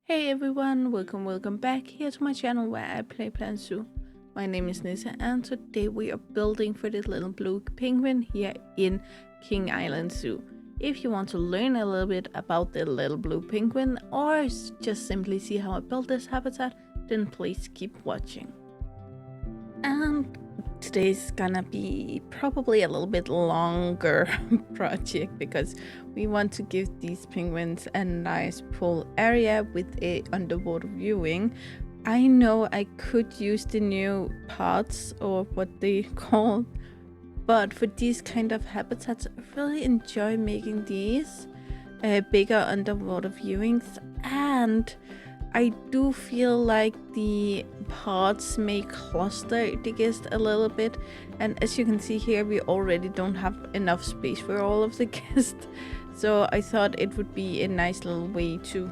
Hey everyone, welcome back here to my channel where I play Plan Zoo. My name is Nissa and today we are building for this little blue penguin here in King Island Zoo. If you want to learn a little bit about the little blue penguin or just simply see how I built this habitat, then please keep watching. And today's gonna be probably a little bit longer project because we want to give these penguins a nice pool area with a underwater viewing. I know I could use the new pods or what they call, but for these kind of habitats I really enjoy making these bigger underwater viewings, and I do feel like the pods may cluster the guests a little bit, and as you can see here we already don't have enough space for all of the guests, so I thought it would be a nice little way to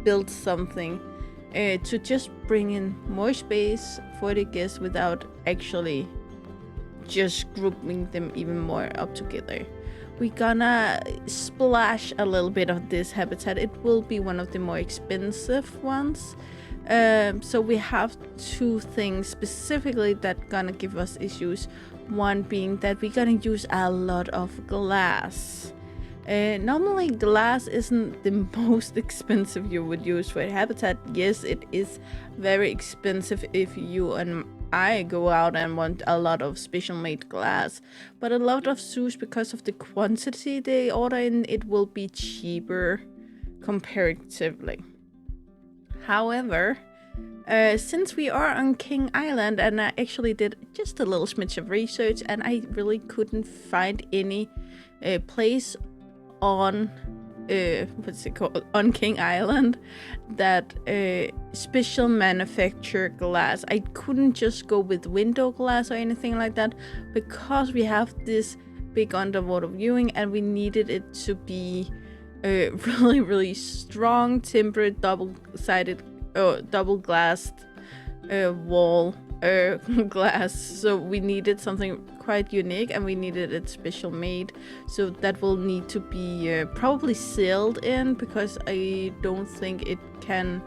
build something to just bring in more space for the guests without actually just grouping them even more up together. We're gonna splash a little bit of this habitat. It will be one of the more expensive ones. So we have two things specifically that gonna give us issues. One being that we're gonna use a lot of glass. Normally glass isn't the most expensive you would use for a habitat. Yes, it is very expensive if you and I go out and want a lot of special made glass, but a lot of zoos, because of the quantity they order in, it will be cheaper comparatively. However, since we are on King Island, and I actually did just a little smidge of research and I really couldn't find any place on on King Island that special manufacture glass. I couldn't just go with window glass or anything like that because we have this big underwater viewing and we needed it to be really strong tempered double-sided double glassed wall glass, so we needed something quite unique and we needed it special made, so that will need to be probably sealed in because I don't think it can.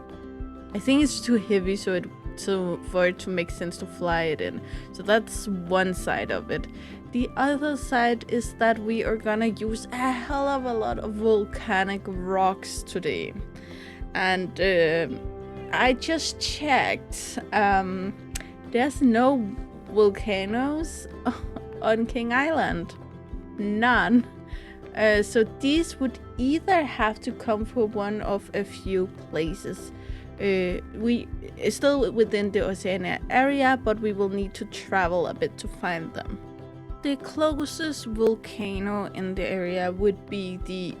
I think it's too heavy for it to make sense to fly it in. So that's one side of it. The other side is that we are gonna use a hell of a lot of volcanic rocks today, and I just checked. There's no volcanoes on King Island. None. So these would either have to come from one of a few places. We still within the Oceania area, but we will need to travel a bit to find them. The closest volcano in the area would be the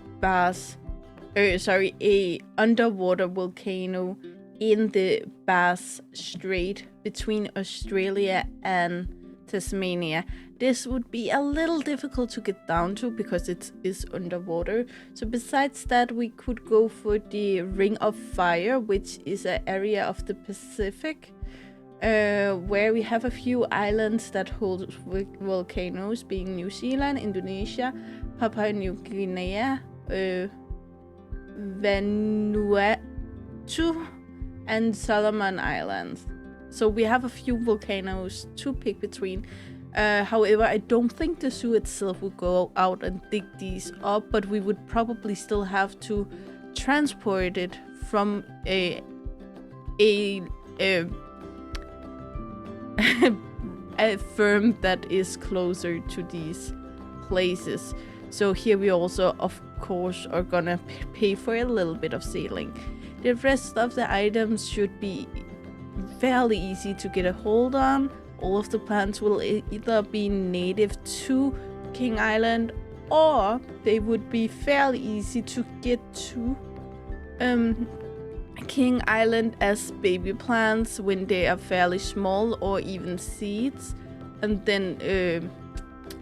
a underwater volcano in the Bass Strait between Australia and Tasmania. This would be a little difficult to get down to because it is underwater. So besides that, we could go for the Ring of Fire, which is an area of the Pacific where we have a few islands that hold volcanoes, being New Zealand, Indonesia, Papua New Guinea, Vanuatu, and Solomon Islands. So we have a few volcanoes to pick between. However, I don't think the zoo itself would go out and dig these up, but we would probably still have to transport it from a firm that is closer to these places. So here we also, of course, are gonna pay for a little bit of sailing. The rest of the items should be fairly easy to get a hold on. All of the plants will either be native to King Island or they would be fairly easy to get to King Island as baby plants when they are fairly small, or even seeds, and then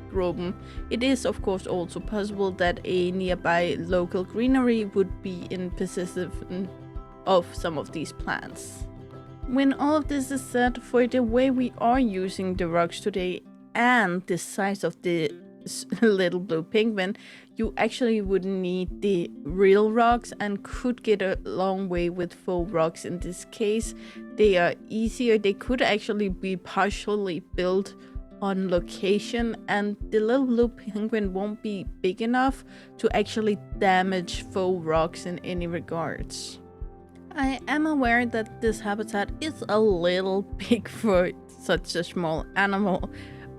grow them. It is of course also possible that a nearby local greenery would be in possession of some of these plants. When all of this is said, for the way we are using the rocks today and the size of the little blue penguin, you actually would need the real rocks and could get a long way with faux rocks. In this case, they are easier. They could actually be partially built on location, and the little blue penguin won't be big enough to actually damage faux rocks in any regards. I am aware that this habitat is a little big for such a small animal,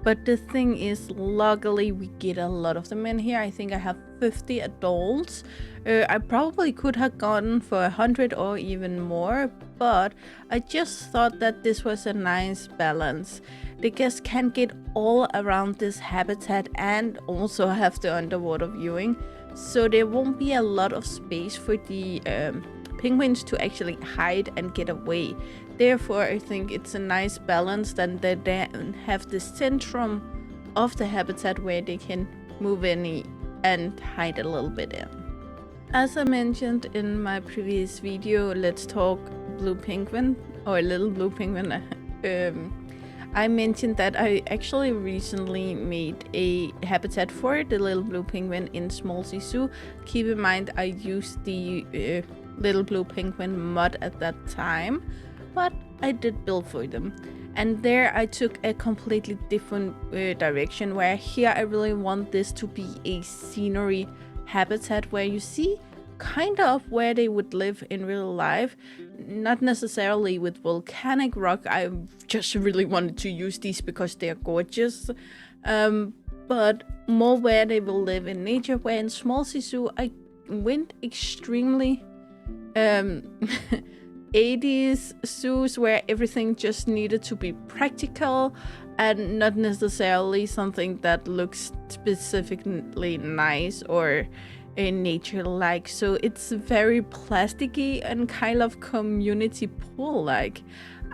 but the thing is, luckily we get a lot of them in here. I think I have 50 adults. I probably could have gone for 100 or even more, but I just thought that this was a nice balance. The guests can get all around this habitat and also have the underwater viewing, so there won't be a lot of space for the penguins to actually hide and get away. Therefore, I think it's a nice balance that they then have the centrum of the habitat where they can move in and hide a little bit in. As I mentioned in my previous video, Let's Talk Blue Penguin, or Little Blue Penguin, I mentioned that I actually recently made a habitat for the little blue penguin in Small Sea Zoo. Keep in mind I used the little blue penguin mod at that time, but I did build for them. And there I took a completely different direction, where here I really want this to be a scenery habitat where you see kind of where they would live in real life, not necessarily with volcanic rock. I just really wanted to use these because they are gorgeous, but more where they will live in nature. Where in Small Sea Zoo I went extremely 80s zoos, where everything just needed to be practical and not necessarily something that looks specifically nice or in nature-like. So it's very plasticky and kind of community pool-like,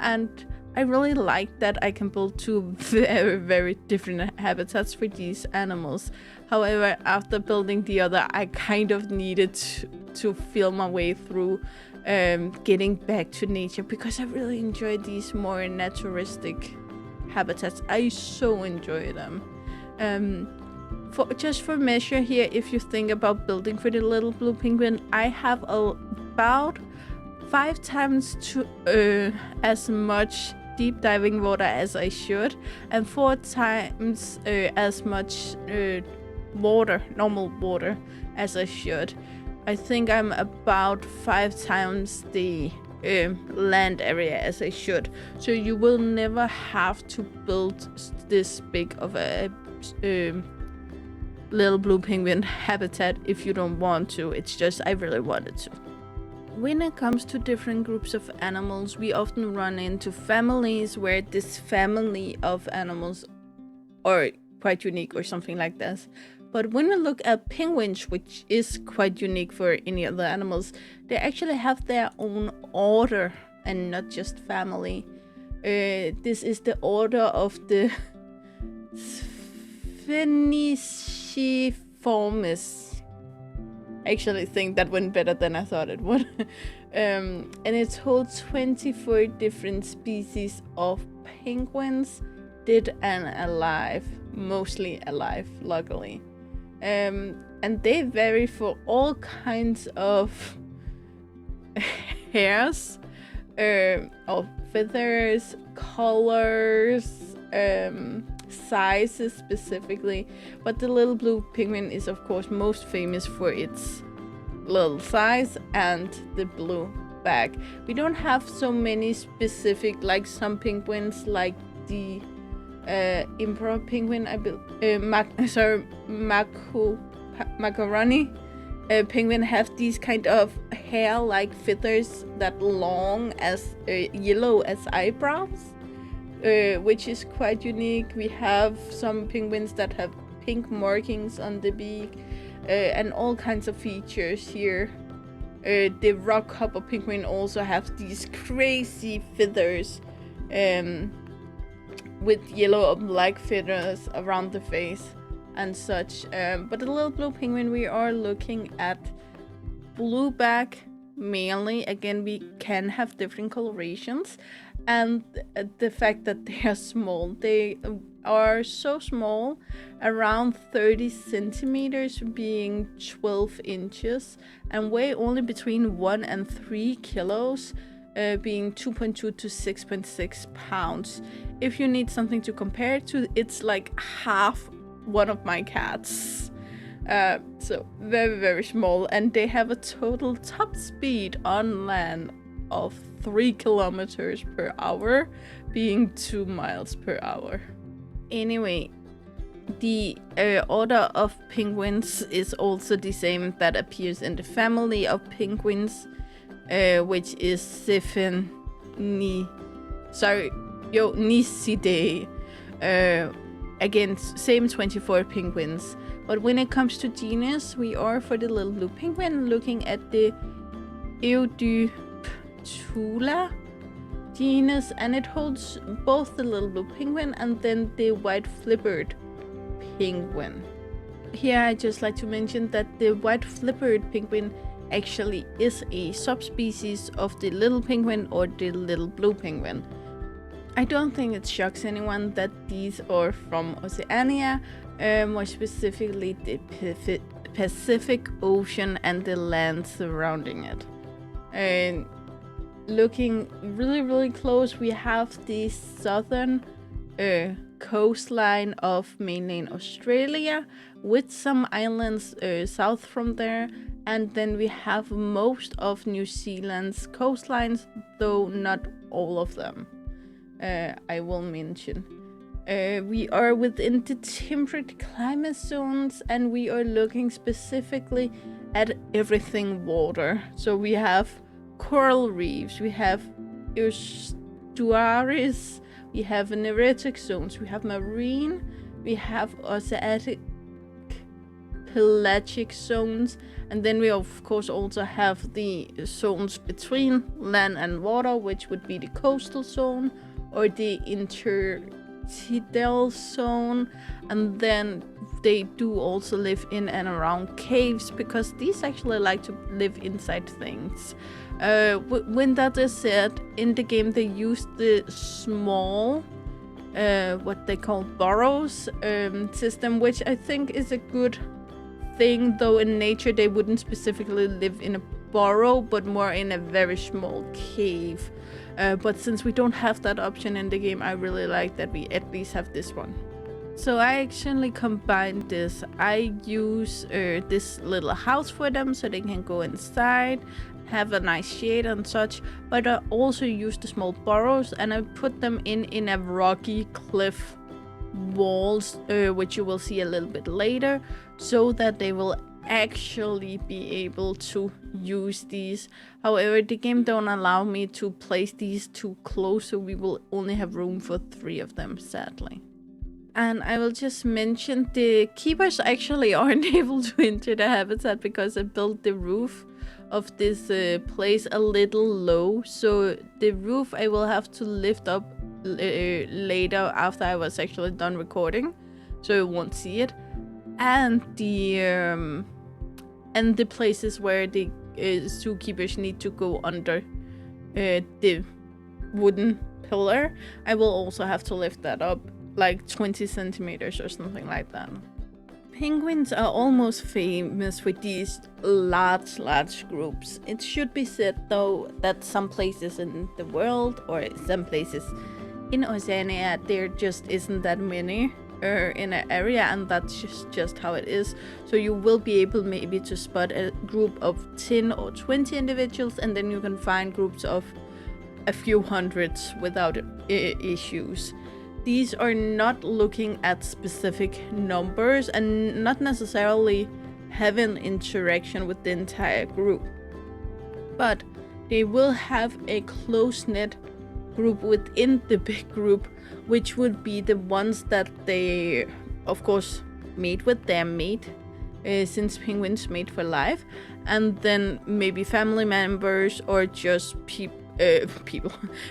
and I really like that I can build two very, very different habitats for these animals. However, after building the other, I kind of needed to feel my way through getting back to nature, because I really enjoy these more naturalistic habitats. I so enjoy them. For measure here, if you think about building for the little blue penguin, I have about 5 times as much deep diving water as I should, and 4 times as much normal water as I should. I think I'm about 5 times the land area as I should. So you will never have to build this big of a little blue penguin habitat if you don't want to. It's just I really wanted to. When it comes to different groups of animals, we often run into families where this family of animals are quite unique or something like this. But when we look at penguins, which is quite unique for any other animals, they actually have their own order and not just family. This is the order of the Spheniciformis. I actually think that went better than I thought it would. And it holds 24 different species of penguins, dead and alive, mostly alive, luckily. And they vary for all kinds of hairs, of feathers, colors, sizes specifically. But the little blue penguin is of course most famous for its little size and the blue back. We don't have so many specific, like some penguins, like the emperor penguin, macaroni penguin have these kind of hair like feathers that long as yellow as eyebrows, which is quite unique. We have some penguins that have pink markings on the beak, and all kinds of features here. The rockhopper penguin also have these crazy feathers, with yellow or black feathers around the face and such. But the little blue penguin, we are looking at blue back mainly. Again, we can have different colorations, And the fact that they are small. They are so small, around 30 centimeters, being 12 inches, and weigh only between 1 and 3 kilos, being 2.2 to 6.6 pounds. If you need something to compare it to, it's like half one of my cats. So very, very small, and they have a total top speed on land of 3 kilometers per hour, being 2 miles per hour. Anyway, the order of penguins is also the same that appears in the family of penguins, which is Nicidae. Again, same 24 penguins. But when it comes to genus, we are for the little blue penguin looking at the Eudiptula genus, and it holds both the little blue penguin and then the white flippered penguin. Here I just like to mention that the white flippered penguin actually is a subspecies of the little penguin or the little blue penguin. I don't think it shocks anyone that these are from Oceania, more specifically the Pacific Ocean and the land surrounding it. And looking really, really close, we have the southern coastline of mainland Australia with some islands south from there, and then we have most of New Zealand's coastlines, though not all of them. I will mention. We are within the temperate climate zones, and we are looking specifically at everything water. So we have coral reefs, we have estuaries, we have neritic zones, we have marine, we have oceanic pelagic zones, and then we of course also have the zones between land and water, which would be the coastal zone or the intertidal zone, and then they do also live in and around caves, because these actually like to live inside things. When that is said, in the game they use the small what they call burrows system, which I think is a good thing, though in nature they wouldn't specifically live in a burrow but more in a very small cave. But since we don't have that option in the game, I really like that we at least have this one. So I actually combined this. I use this little house for them so they can go inside, have a nice shade and such, but I also use the small burrows and I put them in a rocky cliff walls, which you will see a little bit later, so that they will actually be able to use these. However, the game don't allow me to place these too close, so we will only have room for 3 of them, sadly. And I will just mention the keepers actually aren't able to enter the habitat because I built the roof of this place a little low, so the roof I will have to lift up later after I was actually done recording, so you won't see it. And the places where the zookeepers need to go under the wooden pillar, I will also have to lift that up like 20 centimeters or something like that. Penguins are almost famous for these large groups. It should be said though that some places in the world or some places in Oceania there just isn't that many in an area, and that's just how it is. So you will be able maybe to spot a group of 10 or 20 individuals, and then you can find groups of a few hundreds without issues. These are not looking at specific numbers and not necessarily having interaction with the entire group, but they will have a close-knit group within the big group, which would be the ones that they of course mate with their mate, since penguins mate for life, and then maybe family members or just people.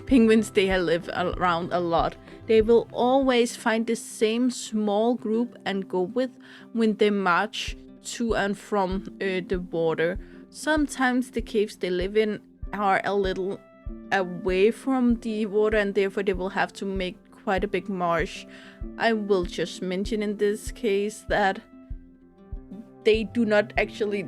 Penguins, they live around a lot. They will always find the same small group and go with when they march to and from the water. Sometimes the caves they live in are a little away from the water, and therefore they will have to make quite a big marsh. I will just mention in this case that they do not actually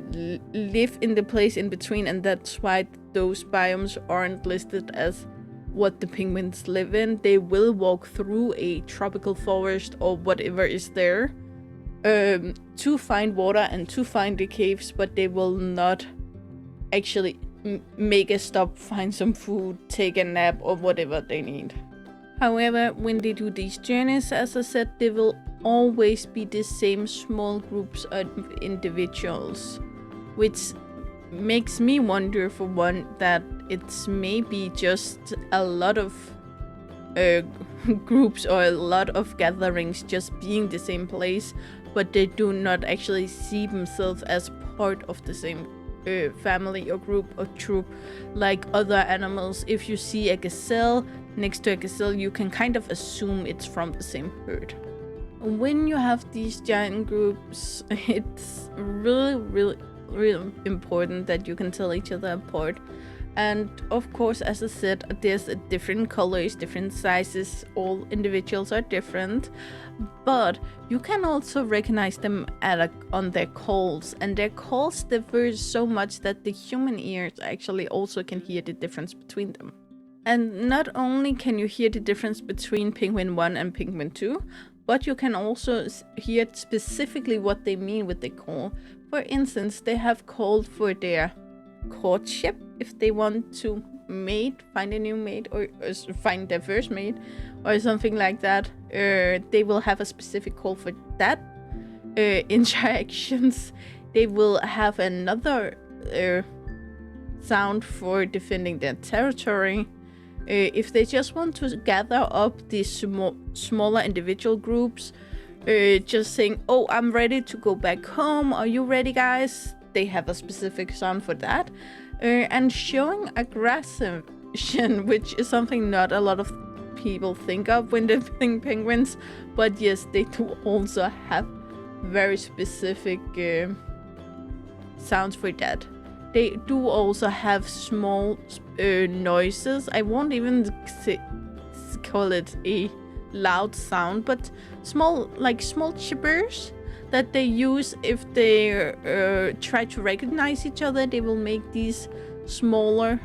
live in the place in between, and that's why those biomes aren't listed as what the penguins live in. They will walk through a tropical forest or whatever is there to find water and to find the caves, but they will not actually make a stop, find some food, take a nap, or whatever they need. However, when they do these journeys, as I said, they will always be the same small groups of individuals, which makes me wonder, for one, that it's maybe just a lot of groups or a lot of gatherings just being the same place, but they do not actually see themselves as part of the same family or group or troop like other animals. If you see a gazelle next to a gazelle, you can kind of assume it's from the same herd. When you have these giant groups, it's really important that you can tell each other apart. And of course, as I said, there's different colors, different sizes, all individuals are different, but you can also recognize them on their calls, and their calls differ so much that the human ears actually also can hear the difference between them. And not only can you hear the difference between penguin 1 and penguin 2, but you can also hear specifically what they mean with the call. For instance, they have called for their courtship if they want to find a new mate, or find their first mate or something like that. They will have a specific call for that interactions. They will have another sound for defending their territory. If they just want to gather up these smaller individual groups, just saying, oh, I'm ready to go back home, are you ready, guys? They have a specific sound for that. And showing aggression, which is something not a lot of people think of when they think penguins, but yes, they do also have very specific sounds for that. They do also have small noises. I won't even call it a loud sound, but small chippers that they use if they try to recognize each other. They will make these smaller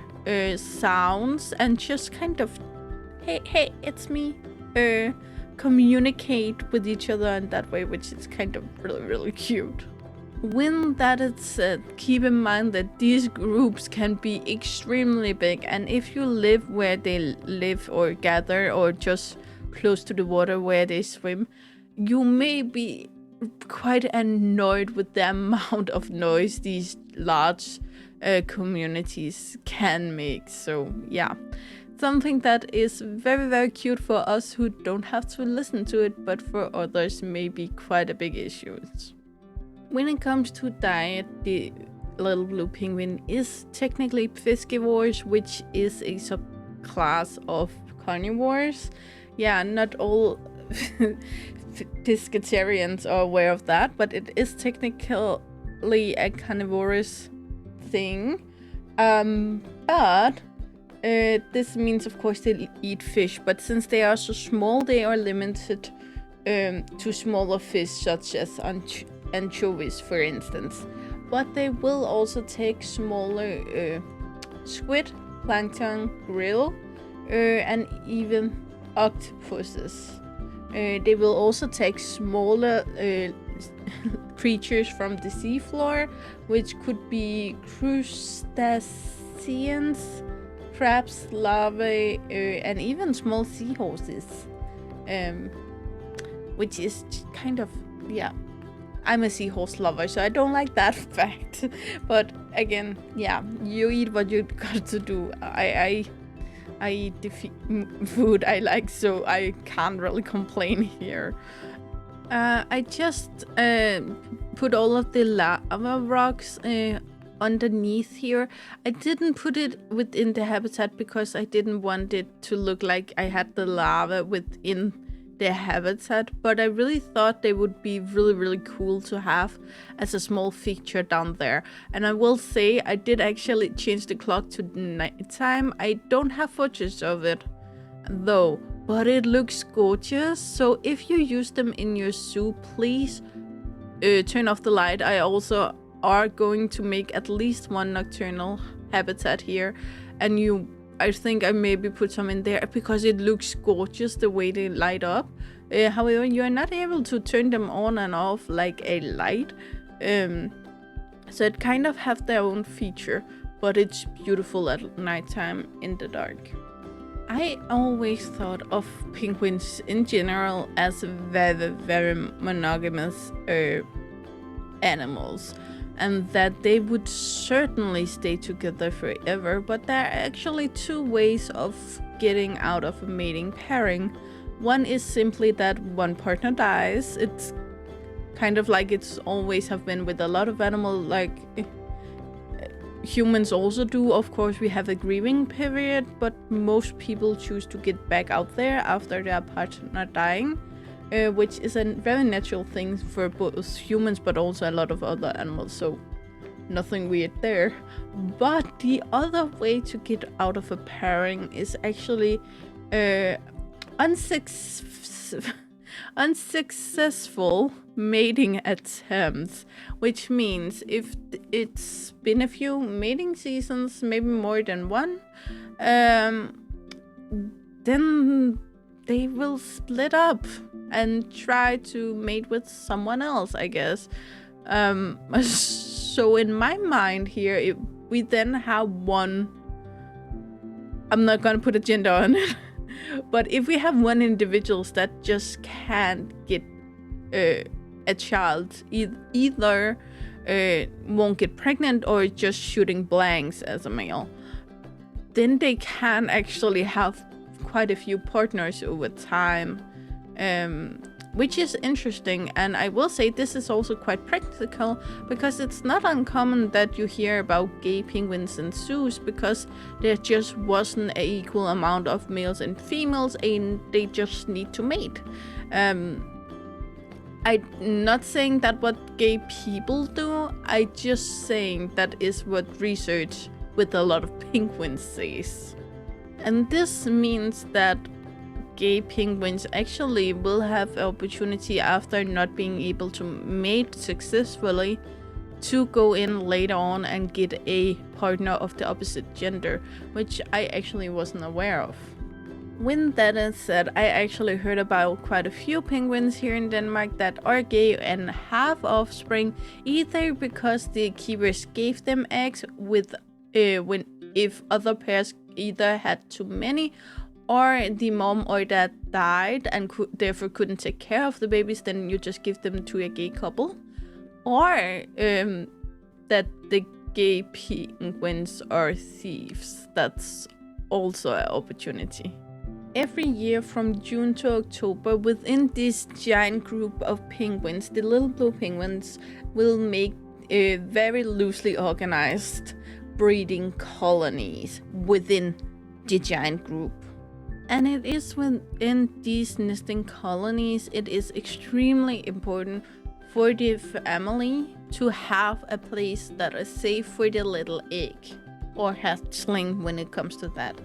sounds and just kind of, hey, it's me, communicate with each other in that way, which is kind of really cute. When that is said, keep in mind that these groups can be extremely big, and if you live where they live or gather, or just close to the water where they swim, you may be quite annoyed with the amount of noise these large communities can make. So yeah, something that is very cute for us who don't have to listen to it, but for others may be quite a big issue. When it comes to diet, the little blue penguin is technically piscivores, which is a subclass of carnivores. Yeah, not all pescatarians are aware of that, but it is technically a carnivorous thing. But this means, of course, they eat fish, but since they are so small, they are limited to smaller fish, such as anchovies, for instance. But they will also take smaller squid, plankton, krill, and even octopuses. They will also take smaller creatures from the seafloor, which could be crustaceans, crabs, larvae, and even small seahorses. Which is kind of, yeah. I'm a seahorse lover, so I don't like that fact. But again, yeah, you eat what you got to do. I eat the food I like, so I can't really complain here. I just put all of the lava rocks underneath here. I didn't put it within the habitat because I didn't want it to look like I had the lava within their habitat, but I really thought they would be really cool to have as a small feature down there. And I will say I did actually change the clock to nighttime. I don't have footage of it though, but it looks gorgeous. So if you use them in your zoo, please turn off the light. I also are going to make at least one nocturnal habitat here, and I think I maybe put some in there because it looks gorgeous the way they light up. However, you are not able to turn them on and off like a light, so it kind of have their own feature, but it's beautiful at nighttime in the dark. I always thought of penguins in general as very monogamous animals, and that they would certainly stay together forever, but there are actually two ways of getting out of a mating pairing. One is simply that one partner dies. It's kind of like it's always have been with a lot of animals, like humans also do. Of course, we have a grieving period, but most people choose to get back out there after their partner dying, which is a very natural thing for both humans but also a lot of other animals, so nothing weird there. But the other way to get out of a pairing is actually unsuccessful mating attempts, which means if it's been a few mating seasons, maybe more than one, then they will split up and try to mate with someone else, I guess. So in my mind here, we then have one, I'm not gonna put a gender on it, but if we have one individual that just can't get a child, either won't get pregnant or just shooting blanks as a male, then they can actually have quite a few partners over time, which is interesting. And I will say this is also quite practical, because it's not uncommon that you hear about gay penguins in zoos because there just wasn't an equal amount of males and females and they just need to mate. I'm not saying that what gay people do, I just saying that is what research with a lot of penguins says. And this means that gay penguins actually will have an opportunity after not being able to mate successfully to go in later on and get a partner of the opposite gender, which I actually wasn't aware of. When that is said, I actually heard about quite a few penguins here in Denmark that are gay and have offspring, either because the keepers gave them eggs if other pairs either had too many, or the mom or dad died and therefore couldn't take care of the babies, then you just give them to a gay couple, or that the gay penguins are thieves. That's also an opportunity. Every year from June to October, within this giant group of penguins, the little blue penguins will make very loosely organized breeding colonies within the giant group. And it is within these nesting colonies, it is extremely important for the family to have a place that is safe for the little egg or hatchling when it comes to that.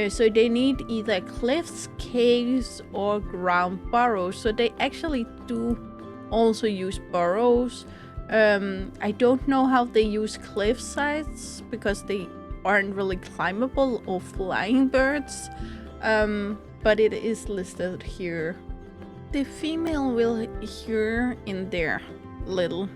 So they need either cliffs, caves, or ground burrows. So they actually do also use burrows. I don't know how they use cliff sides because they aren't really climbable or flying birds, but it is listed here. The female will here in their little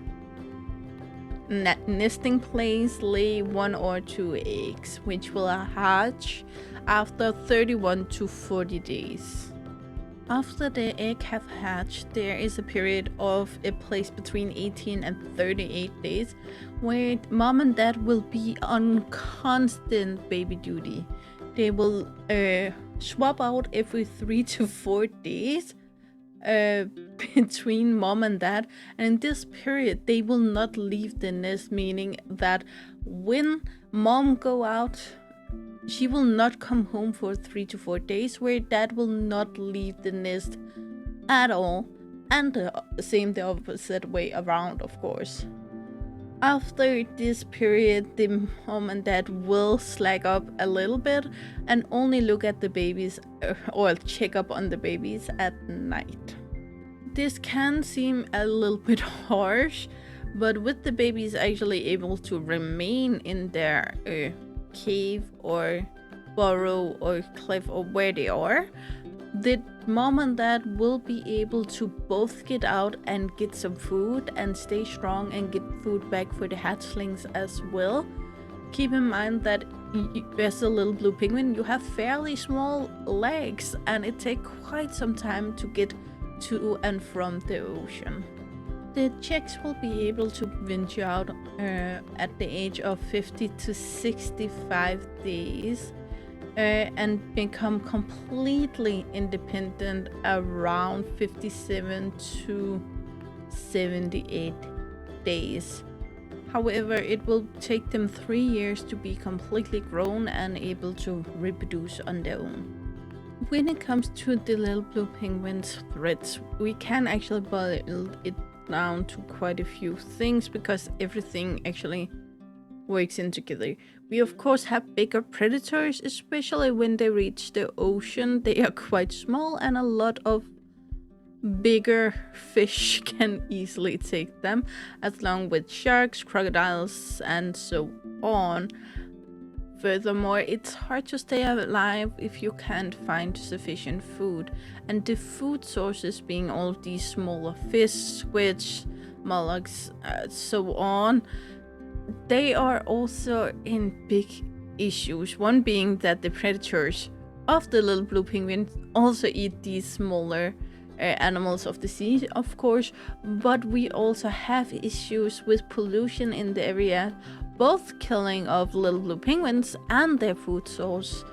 nesting place lay 1 or 2 eggs, which will hatch after 31 to 40 days. After the egg have hatched, there is a period of a place between 18 and 38 days where mom and dad will be on constant baby duty. They will swap out every 3 to 4 days between mom and dad, and in this period they will not leave the nest, meaning that when mom go out she will not come home for 3 to 4 days, where dad will not leave the nest at all, and the opposite way around, of course. After this period, the mom and dad will slack up a little bit and only look at the babies or check up on the babies at night. This can seem a little bit harsh, but with the babies actually able to remain in their cave or burrow or cliff or where they are, the mom and dad will be able to both get out and get some food and stay strong and get food back for the hatchlings as well. Keep in mind that as a little blue penguin, you have fairly small legs, and it takes quite some time to get to and from the ocean. The chicks will be able to venture out at the age of 50 to 65 days. And become completely independent around 57 to 78 days. However, it will take them 3 years to be completely grown and able to reproduce on their own. When it comes to the little blue penguin's threats, we can actually boil it down to quite a few things, because everything actually works in together. We of course have bigger predators, especially when they reach the ocean. They are quite small, and a lot of bigger fish can easily take them, along with sharks, crocodiles, and so on. Furthermore, it's hard to stay alive if you can't find sufficient food, and the food sources being all of these smaller fish, squids, mollusks, so on, they are also in big issues. One being that the predators of the little blue penguin also eat these smaller animals of the sea, of course, but we also have issues with pollution in the area, both killing of little blue penguins and their food source,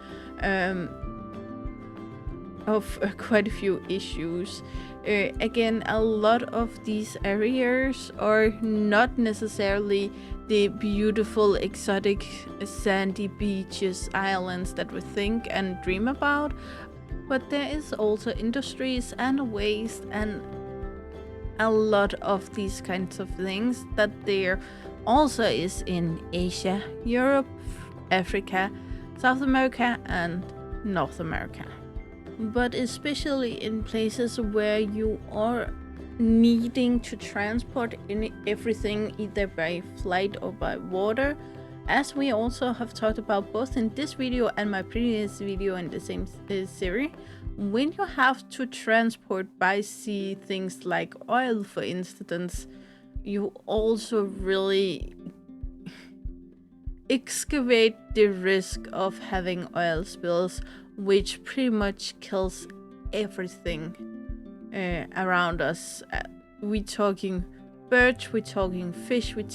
of quite a few issues. Again, a lot of these areas are not necessarily the beautiful, exotic, sandy beaches, islands that we think and dream about, but there is also industries and waste and a lot of these kinds of things that there also is in Asia, Europe, Africa, South America, and North America. But especially in places where you are needing to transport everything either by flight or by water, as we also have talked about both in this video and my previous video in the same series. When you have to transport by sea things like oil, for instance, you also really excavate the risk of having oil spills, which pretty much kills everything around us. We're talking birds, we're talking fish, we're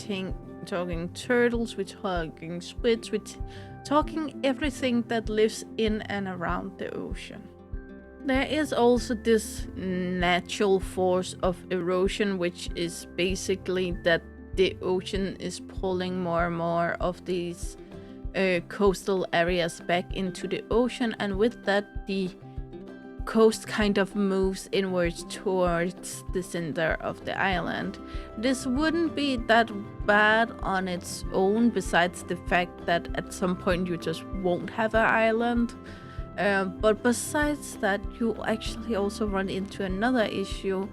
talking turtles, we're talking squids, we're talking everything that lives in and around the ocean. There is also this natural force of erosion, which is basically that the ocean is pulling more and more of these coastal areas back into the ocean, and with that the coast kind of moves inwards towards the center of the island. This wouldn't be that bad on its own, besides the fact that at some point you just won't have an island. But besides that, you actually also run into another issue,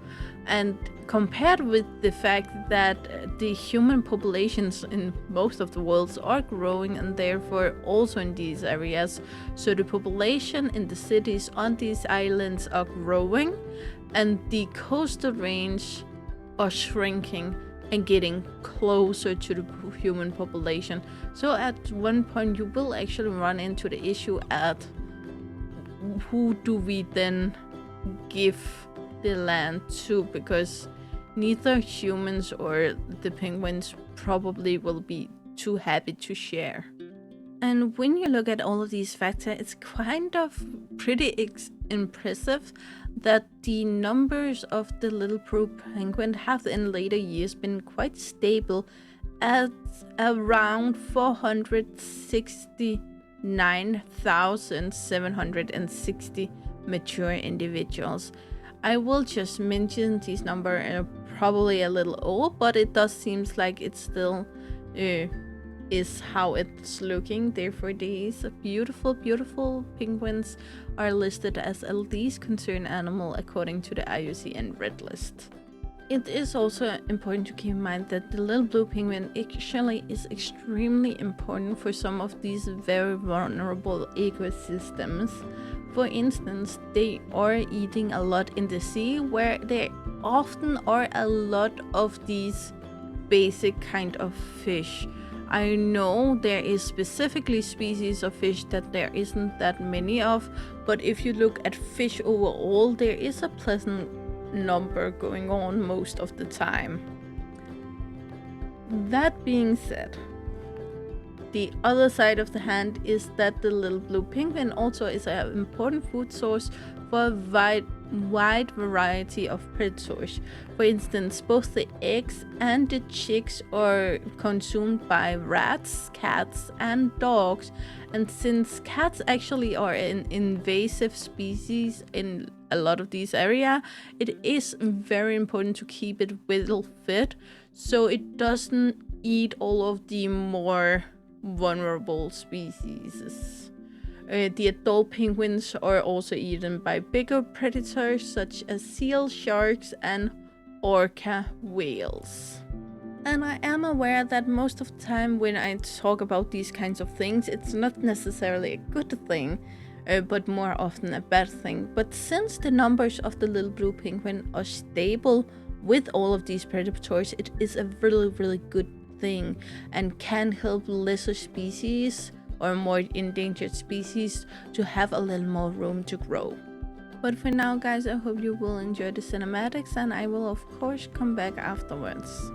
and compared with the fact that the human populations in most of the worlds are growing, and therefore also in these areas, so the population in the cities on these islands are growing, and the coastal range are shrinking and getting closer to the human population. So at one point you will actually run into the issue at who do we then give the land to, because neither humans or the penguins probably will be too happy to share. And when you look at all of these factors, it's kind of pretty impressive that the numbers of the little blue penguin have in later years been quite stable at around 469 9,760 mature individuals. I will just mention these numbers are probably a little old, but it does seems like it still is how it's looking. Therefore, these beautiful, beautiful penguins are listed as a least concerned animal according to the IUCN Red List. It is also important to keep in mind that the little blue penguin actually is extremely important for some of these very vulnerable ecosystems. For instance, they are eating a lot in the sea, where there often are a lot of these basic kind of fish. I know there is specifically species of fish that there isn't that many of, but if you look at fish overall, there is a pleasant number going on most of the time. That being said, the other side of the hand is that the little blue penguin also is an important food source for a wide variety of predators. For instance, both the eggs and the chicks are consumed by rats, cats, and dogs. And since cats actually are an invasive species in a lot of these areas, it is very important to keep it well fed so it doesn't eat all of the more vulnerable species. The adult penguins are also eaten by bigger predators such as seal sharks and orca whales. And I am aware that most of the time when I talk about these kinds of things, it's not necessarily a good thing, but more often a bad thing. But since the numbers of the little blue penguin are stable with all of these predators, it is a really, really good thing and can help lesser species or more endangered species to have a little more room to grow. But for now, guys, I hope you will enjoy the cinematics, and I will of course come back afterwards.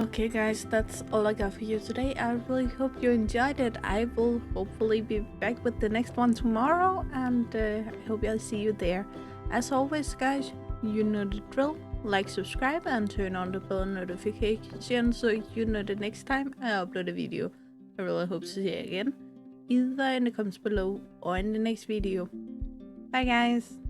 Okay guys, that's all I got for you today. I really hope you enjoyed it. I will hopefully be back with the next one tomorrow, and I hope I'll see you there. As always guys, you know the drill. Like, subscribe, and turn on the bell notification so you know the next time I upload a video. I really hope to see you again, either in the comments below or in the next video. Bye guys!